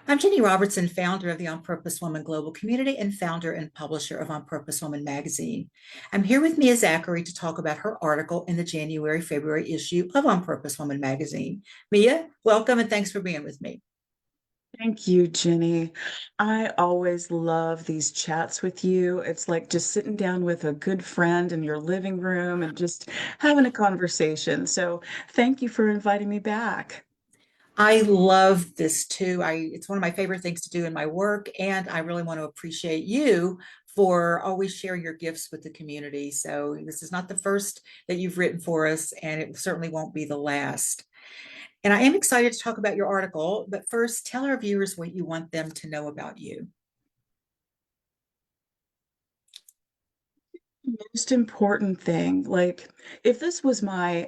I'm Ginny Robertson, founder of the On Purpose Woman Global Community and founder and publisher of On Purpose Woman magazine. I'm here with Mia Zachary to talk about her article in the January-February issue of On Purpose Woman magazine. Mia, welcome and thanks for being with me. Thank you, Jenny. I always love these chats with you. It's like just sitting down with a good friend in your living room and just having a conversation. So thank you for inviting me back. I love this too. It's one of my favorite things to do in my work, and I really want to appreciate you for always sharing your gifts with the community. So this is not the first that you've written for us, and it certainly won't be the last. And I am excited to talk about your article, but first, tell our viewers what you want them to know about you. Most important thing, like if this was my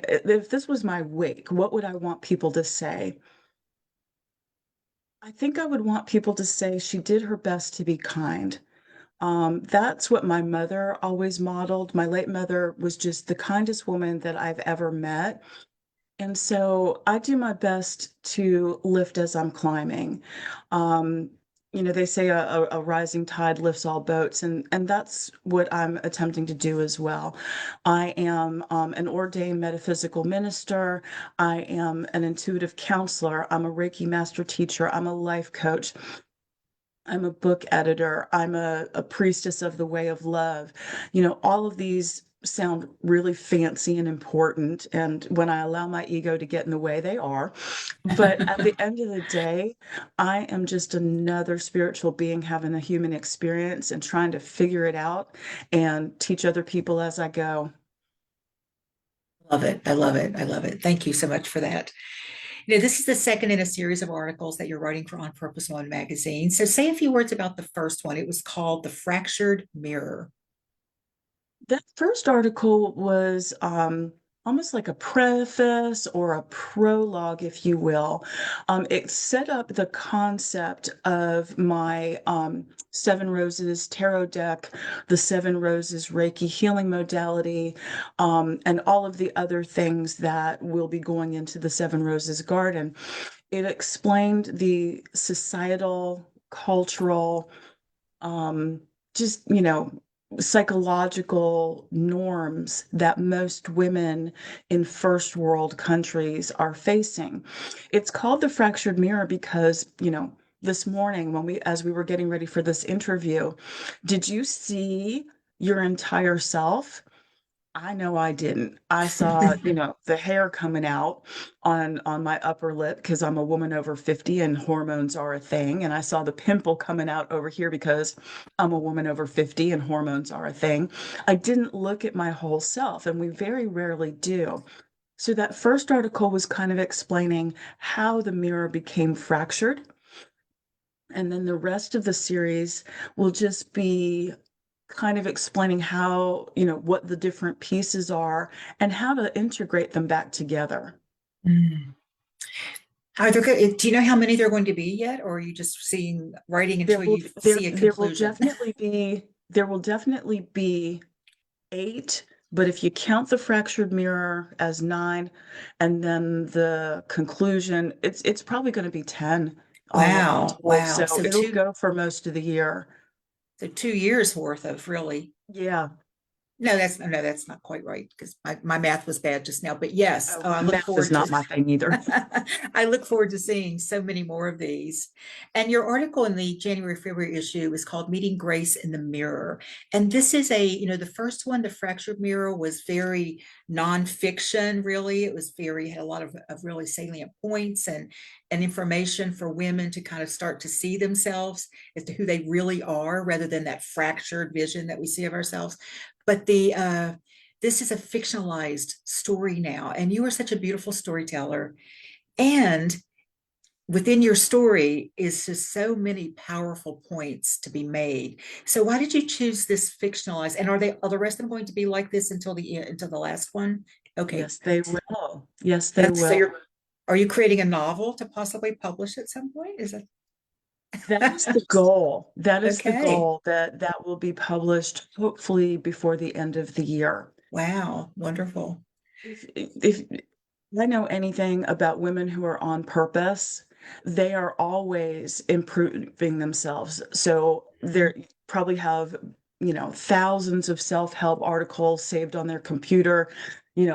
wake, what would I want people to say? I think I would want people to say she did her best to be kind. That's what my mother always modeled. My late mother was just the kindest woman that I've ever met. And so I do my best to lift as I'm climbing. Um, they say a rising tide lifts all boats, and that's what I'm attempting to do as well. I am an ordained metaphysical minister. I am an intuitive counselor. I'm a Reiki master teacher. I'm a life coach. I'm a book editor. I'm a priestess of the way of love. All of these sound really fancy and important. And when I allow my ego to get in the way, they are. But at the end of the day, I am just another spiritual being having a human experience and trying to figure it out and teach other people as I go. Love it. I love it. I love it. Thank you so much for that. This is the second in a series of articles that you're writing for On Purpose One magazine. So say a few words about the first one. It was called The Fractured Mirror. That first article was almost like a preface or a prologue, if you will. It set up the concept of my Seven Roses tarot deck, the Seven Roses Reiki healing modality, and all of the other things that will be going into the Seven Roses Garden. It explained the societal, cultural, um, just, psychological norms that most women in first world countries are facing. It's called the fractured mirror because, this morning as we were getting ready for this interview, did you see your entire self? I know I didn't. I saw, the hair coming out on my upper lip because I'm a woman over 50 and hormones are a thing. And I saw the pimple coming out over here because I'm a woman over 50 and hormones are a thing. I didn't look at my whole self, and we very rarely do. So that first article was kind of explaining how the mirror became fractured. And then the rest of the series will just be kind of explaining how, what the different pieces are and how to integrate them back together. Mm. Do you know how many there are going to be yet, or are you just seeing writing There until will you there see a there will conclusion? definitely be eight, but if you count the fractured mirror as nine, and then the conclusion, it's probably going to be 10 all Wow, told. wow. So it'll go for most of the year. So 2 years worth of really. Yeah. No, that's not quite right because my math was bad just now. But yes, Oh, I look math is forward to not my thing either. I look forward to seeing so many more of these. And your article in the January-February issue is called Meeting Grace in the Mirror. And this is the first one, The Fractured Mirror, was very nonfiction, really. It was had a lot of really salient points and information for women to kind of start to see themselves as to who they really are rather than that fractured vision that we see of ourselves. But this is a fictionalized story now, and you are such a beautiful storyteller. And within your story is just so many powerful points to be made. So why did you choose this fictionalized? And are the rest of them going to be like this until the last one? Okay, Yes, they will. Yes, they that's so will. are you creating a novel to possibly publish at some point? Is That is the that goal. That is the okay? goal that will be published hopefully before the end of the year. Wow, wonderful. If I know anything about women who are on purpose, They are always improving themselves. So Mhm. they probably have, thousands of self-help articles saved on their computer,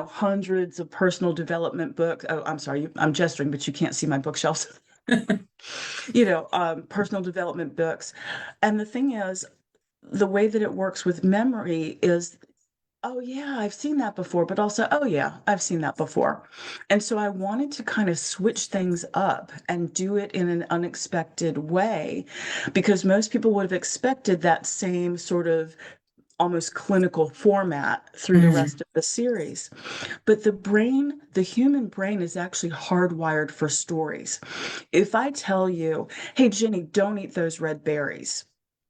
hundreds of personal development books. Oh, I'm sorry, I'm gesturing, but you can't see my bookshelves. Personal development books. And the thing is, the way that it works with memory is, oh yeah, I've seen that before, but also, oh yeah, I've seen that before. And so I wanted to kind of switch things up and do it in an unexpected way, because most people would have expected that same sort of almost clinical format through the Mm. rest of the series. But the human brain is actually hardwired for stories. If I tell you, hey, Jenny, don't eat those red berries,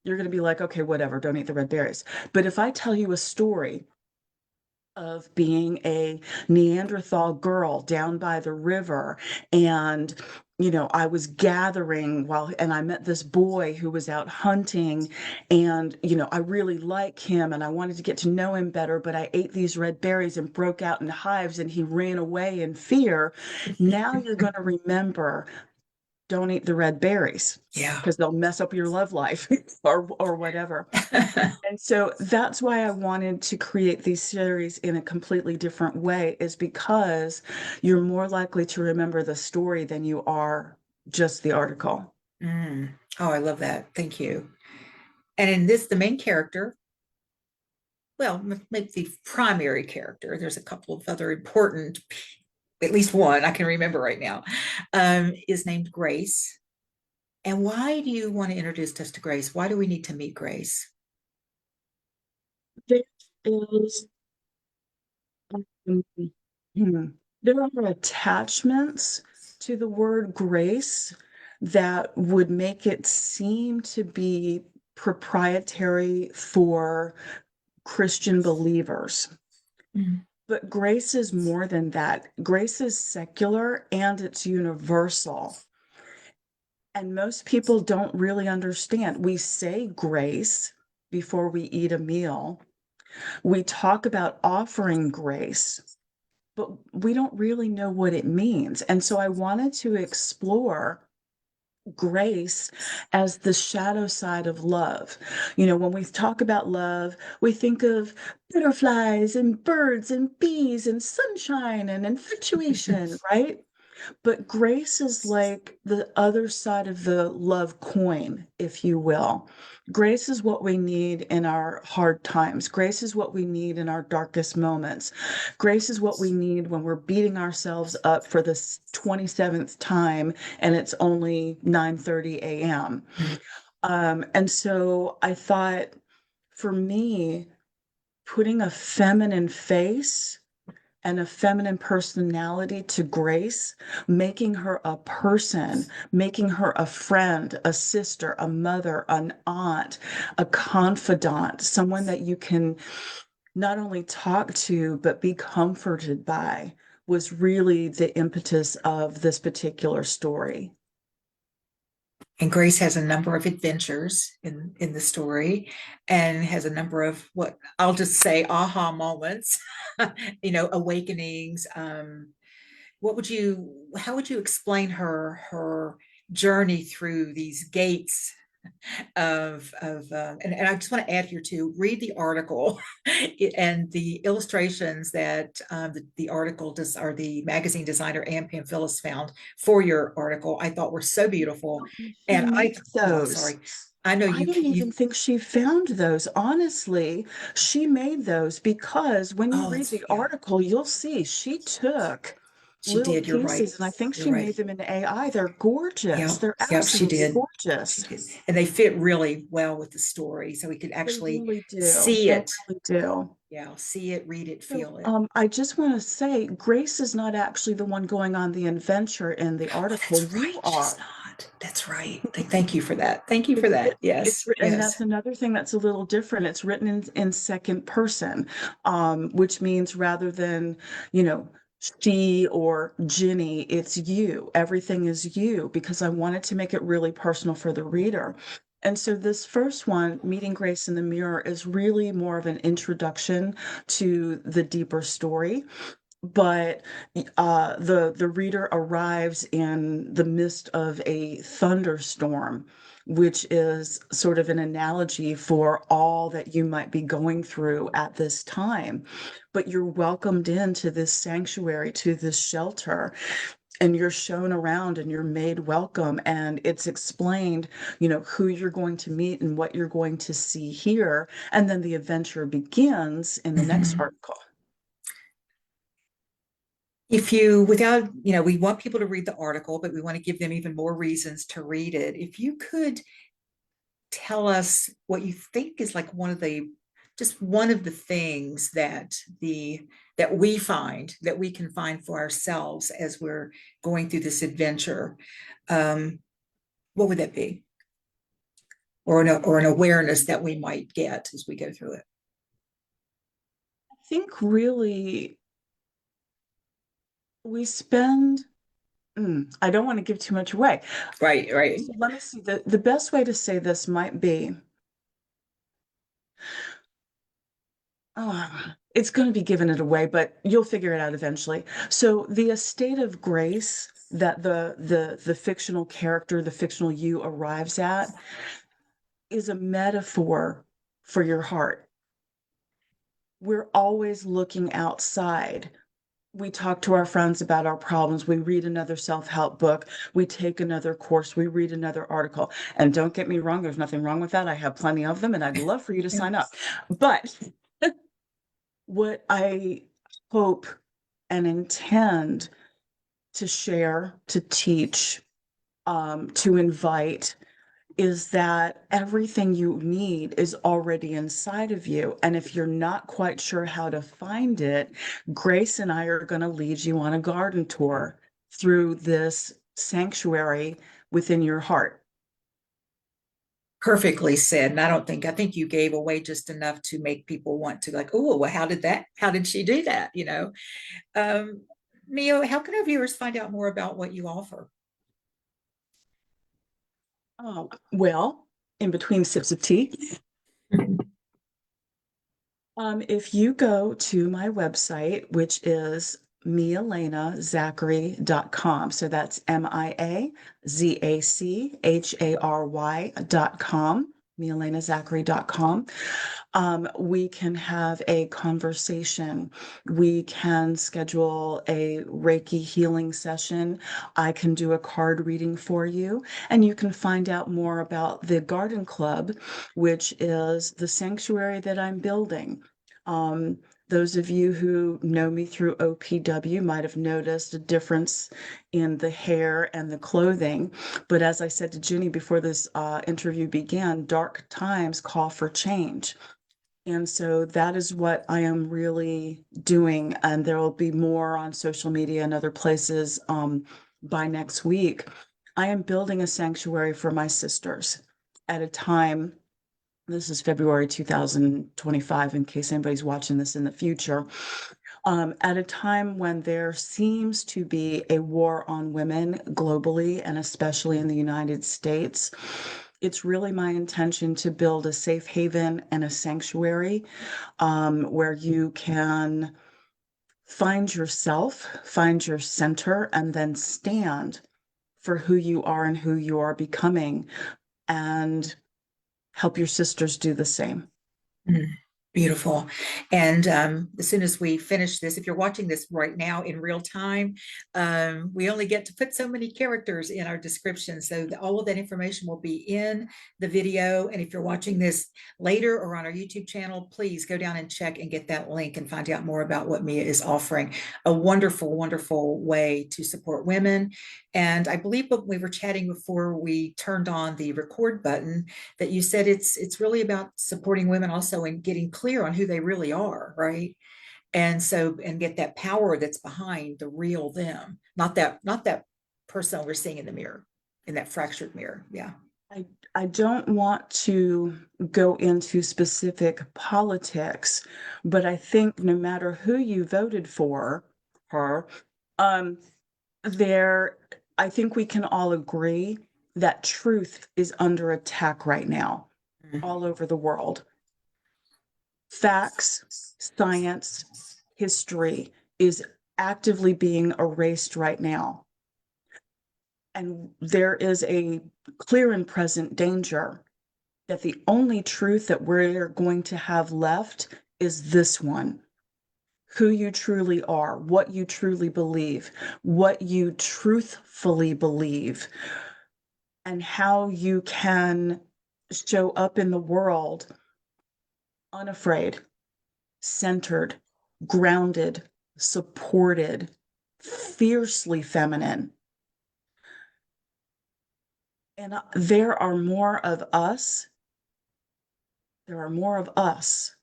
you're going to be like, okay, whatever, don't eat the red berries. But if I tell you a story of being a Neanderthal girl down by the river, and I was gathering and I met this boy who was out hunting, and I really like him and I wanted to get to know him better, but I ate these red berries and broke out in hives and he ran away in fear. Now you're going to remember, don't eat the red berries Yeah. because they'll mess up your love life or whatever. And so that's why I wanted to create these series in a completely different way, is because you're more likely to remember the story than you are just the article. Mm. Oh, I love that. Thank you. And in this, the main character, well, maybe the primary character, there's a couple of other important, at least one I can remember right now, is named Grace. And why do you want to introduce us to Grace? Why do we need to meet Grace? There is, um, hmm, there are attachments to the word grace that would make it seem to be proprietary for Christian believers. Mm. But grace is more than that. Grace is secular and it's universal. And most people don't really understand. We say grace before we eat a meal. We talk about offering grace, but we don't really know what it means. And so I wanted to explore grace as the shadow side of love. When we talk about love, we think of butterflies and birds and bees and sunshine and infatuation, right? But grace is like the other side of the love coin, if you will. Grace is what we need in our hard times. Grace is what we need in our darkest moments. Grace is what we need when we're beating ourselves up for the 27th time and it's only 9:30 a.m. Mm. And so I thought, for me, putting a feminine face and a feminine personality to Grace, making her a person, making her a friend, a sister, a mother, an aunt, a confidant, someone that you can not only talk to, but be comforted by, was really the impetus of this particular story. And Grace has a number of adventures in the story, and has a number of, what I'll just say, aha moments, awakenings. How would you explain her journey through these gates and I just want to add here too, read the article and the illustrations that the article does, or the magazine designer Ann Pamphilus found for your article, I thought were so beautiful. She And made oh, I'm those. sorry. I know I didn't even think she found those. Honestly, she made those because when you oh, read the yeah, article, you'll see she took she little did. You're pieces right. and I think You're she right. made them in AI. They're gorgeous. Yep. They're Yep. She absolutely did. She gorgeous. did. And they fit really well with the story. So we could They actually really do. see They it. really do. Yeah. See it, read it, So, feel it. I just want to say, Grace is not actually the one going on the adventure in the Oh, article. that's You right. She's are. not. That's right. Thank you for that. Thank you for It's that. written, Yes. and Yes. that's another thing that's a little different. It's written in second person, which means rather than, you know, she or Ginny, it's you. Everything is you, because I wanted to make it really personal for the reader. And so this first one, Meeting Grace in the Mirror, is really more of an introduction to the deeper story. but the reader arrives in the midst of a thunderstorm, which is sort of an analogy for all that you might be going through at this time. But you're welcomed into this sanctuary, to this shelter, and you're shown around and you're made welcome, and it's explained, who you're going to meet and what you're going to see here. And then the adventure begins in the next Mhm. article. If you, without, we want people to read the article, but we want to give them even more reasons to read it. If you could tell us what you think is like just one of the things that we can find for ourselves as we're going through this adventure, um, what would that be? Or an awareness that we might get as we go through it. I think really we spend, I don't want to give too much away. Right, right. So let me see. The best way to say this might be, it's going to be giving it away, but you'll figure it out eventually. So the estate of grace that the fictional character, the fictional you arrives at, is a metaphor for your heart. We're always looking outside. We talk to our friends about our problems. We read another self-help book. We take another course. We read another article. And don't get me wrong, there's nothing wrong with that. I have plenty of them, and I'd love for you to sign up. But what I hope and intend to share, to teach, to invite, is that everything you need is already inside of you. And if you're not quite sure how to find it, Grace and I are going to lead you on a garden tour through this sanctuary within your heart. Perfectly said. And I think you gave away just enough to make people want to, like, oh, well, how did she do that? Um, Mio, how can our viewers find out more about what you offer? Well, in between sips of tea, if you go to my website, which is mialenazachary.com. So that's miazachary.com, mialenazachary.com. We can have a conversation. We can schedule a Reiki healing session. I can do a card reading for you, and you can find out more about the Garden Club, which is the sanctuary that I'm building. Those of you who know me through OPW might have noticed a difference in the hair and the clothing. But as I said to Ginny before this interview began, dark times call for change. And so that is what I am really doing. And there will be more on social media and other places by next week. I am building a sanctuary for my sisters at a time. This is February 2025, in case anybody's watching this in the future. At a time when there seems to be a war on women globally, and especially in the United States, it's really my intention to build a safe haven and a sanctuary where you can find yourself, find your center, and then stand for who you are and who you are becoming, and help your sisters do the same. Mm, beautiful. And as soon as we finish this, if you're watching this right now in real time, we only get to put so many characters in our description. So all of that information will be in the video. And if you're watching this later or on our YouTube channel, please go down and check and get that link and find out more about what Mia is offering. A wonderful, wonderful way to support women. And I believe when we were chatting before we turned on the record button, that you said it's really about supporting women also and getting clear on who they really are, right? And get that power that's behind the real them, not that person we're seeing in the mirror, in that fractured mirror. Yeah. I don't want to go into specific politics, but I think no matter who you voted for her, um, there, I think we can all agree that truth is under attack right now, Mhm. all over the world. Facts, science, history is actively being erased right now. And there is a clear and present danger that the only truth that we're going to have left is this one: who you truly are, what you truly believe, what you truthfully believe, and how you can show up in the world unafraid, centered, grounded, supported, fiercely feminine. And there are more of us. There are more of us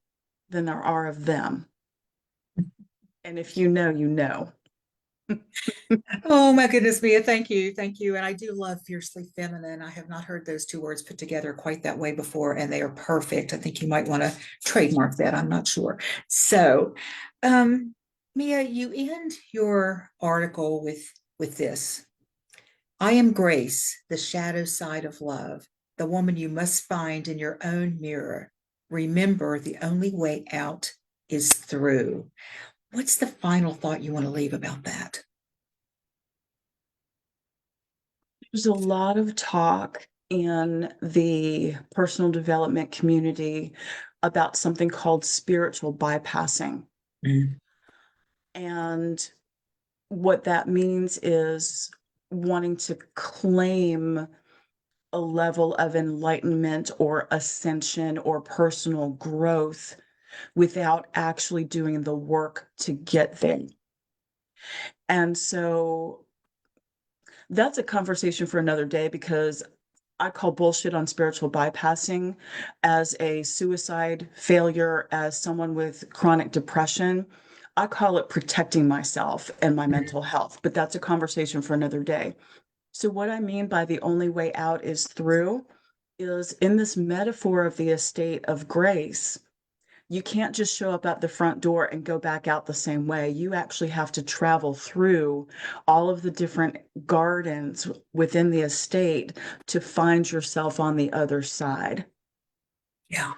than there are of them. And if you know, you know. Oh my goodness, Mia, thank you. Thank you. And I do love fiercely feminine. I have not heard those two words put together quite that way before, and they are perfect. I think you might want to trademark that. I'm not sure. So, um, Mia, you end your article with this. I am Grace, the shadow side of love, the woman you must find in your own mirror. Remember, the only way out is through. What's the final thought you want to leave about that? There's a lot of talk in the personal development community about something called spiritual bypassing. Mm. And what that means is wanting to claim a level of enlightenment or ascension or personal growth without actually doing the work to get there. And so that's a conversation for another day, because I call bullshit on spiritual bypassing as a suicide failure, as someone with chronic depression. I call it protecting myself and my mental health, but that's a conversation for another day. So, what I mean by the only way out is through is in this metaphor of the estate of grace. You can't just show up at the front door and go back out the same way. You actually have to travel through all of the different gardens within the estate to find yourself on the other side. Yeah.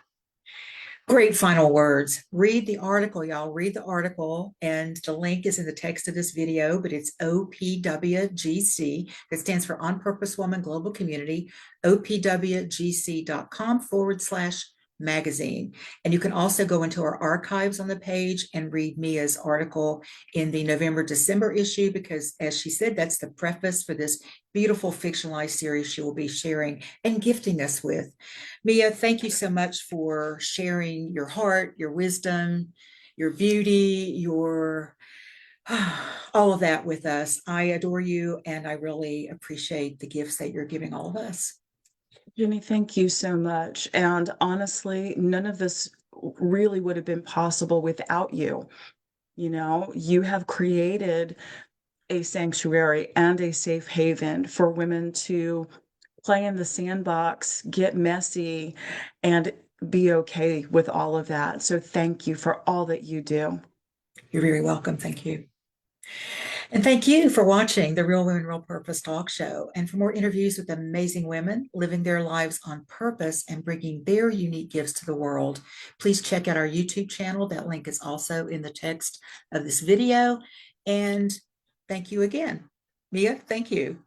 Great final words. Read the article, y'all. Read the article, and the link is in the text of this video, but it's OPWGC, that stands for On Purpose Woman Global Community, opwgc.com/magazine. And you can also go into our archives on the page and read Mia's article in the November-December issue, because as she said, that's the preface for this beautiful fictionalized series she will be sharing and gifting us with. Mia, thank you so much for sharing your heart, your wisdom, your beauty, your all of that with us. I adore you, and I really appreciate the gifts that you're giving all of us. Jenny, thank you so much. And honestly, none of this really would have been possible without you. You know, you have created a sanctuary and a safe haven for women to play in the sandbox, get messy, and be okay with all of that. So thank you for all that you do. You're very welcome. Thank you. And thank you for watching the Real Women, Real Purpose talk show. And for more interviews with amazing women living their lives on purpose and bringing their unique gifts to the world, please check out our YouTube channel. That link is also in the text of this video. And thank you again. Mia, thank you.